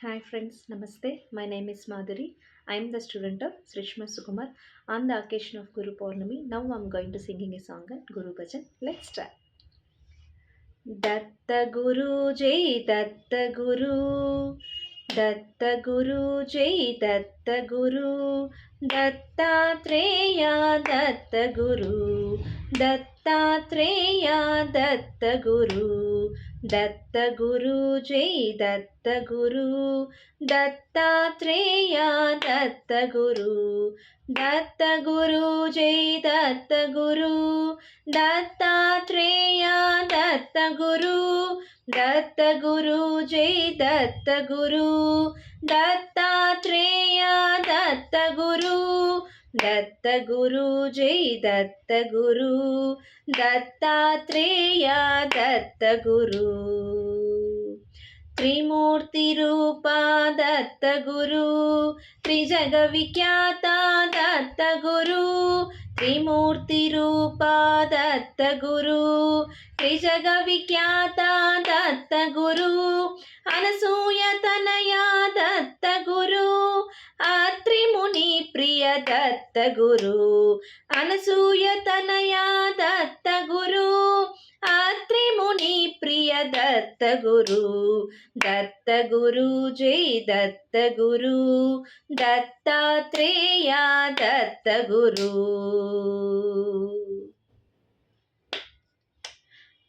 Hi friends, Namaste. My name is Madhuri. I am the student of Srishma Sukumar. On the occasion of Guru Purnami, now I am going to singing a song at Guru Bhajan. Let's start. Datta Guru Jai Datta Guru Datta Guru Jai Datta Guru Dattatreya Datta Guru Dattatreya Datta Guru Datta Guru Jai Datta Guru Dattatreya Datta Guru Datta Guru Jai Datta Guru Dattatreya Datta Guru Datta Guru Jai Datta Guru Dattatreya Datta Guru Datta Guru Jai Datta Guru Dattatreya Datta Guru Trimurti Rupa Datta Guru Trijaga Vikyata Datta Guru Trimurti Rupa Datta Guru Trijaga Vikyata Datta Guru Anasuya Tanaya Datta Guru Atri Muni Priya Datta Guru Anasuya Tanaya Datta Guru Atri Muni Priya Datta Guru Datta Guru Jai Datta Guru Dattatreya Datta Guru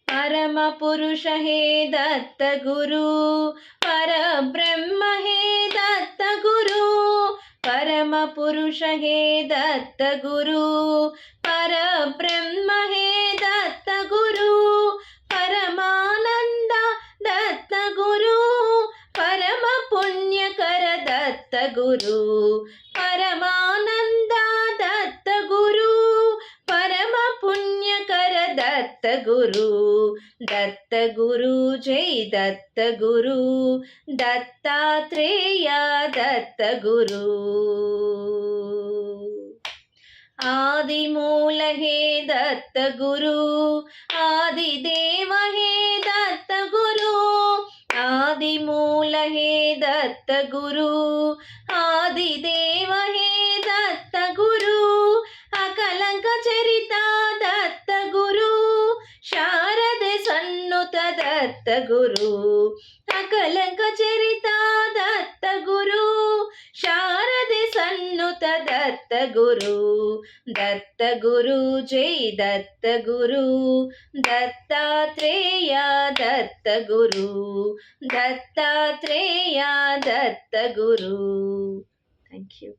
Parama Purusha He Datta Guru Parabrahma He Datta Guru Parama Purusha He Datta Guru Parabrahma He Datta Guru Paramananda Datta Guru Parama Punyakara Datta Guru Paramananda Datta Guru Parama Punyakara Datta Guru Datta Guru Jai Datta Guru Dattatreya Datta Guru Adi Moola He Datta Guru Adi Deva He Datta Guru Adi Moola He Datta Guru Adi Deva He Datta Guru Akalanka Charita Datta Guru Sharade Sannuta Datta Guru Akalanka Charita Datta Guru Sharade Sannuta Datta Guru Datta Guru Jai Datta Guru Dattatreya Datta Guru Dattatreya Datta Guru. Thank you.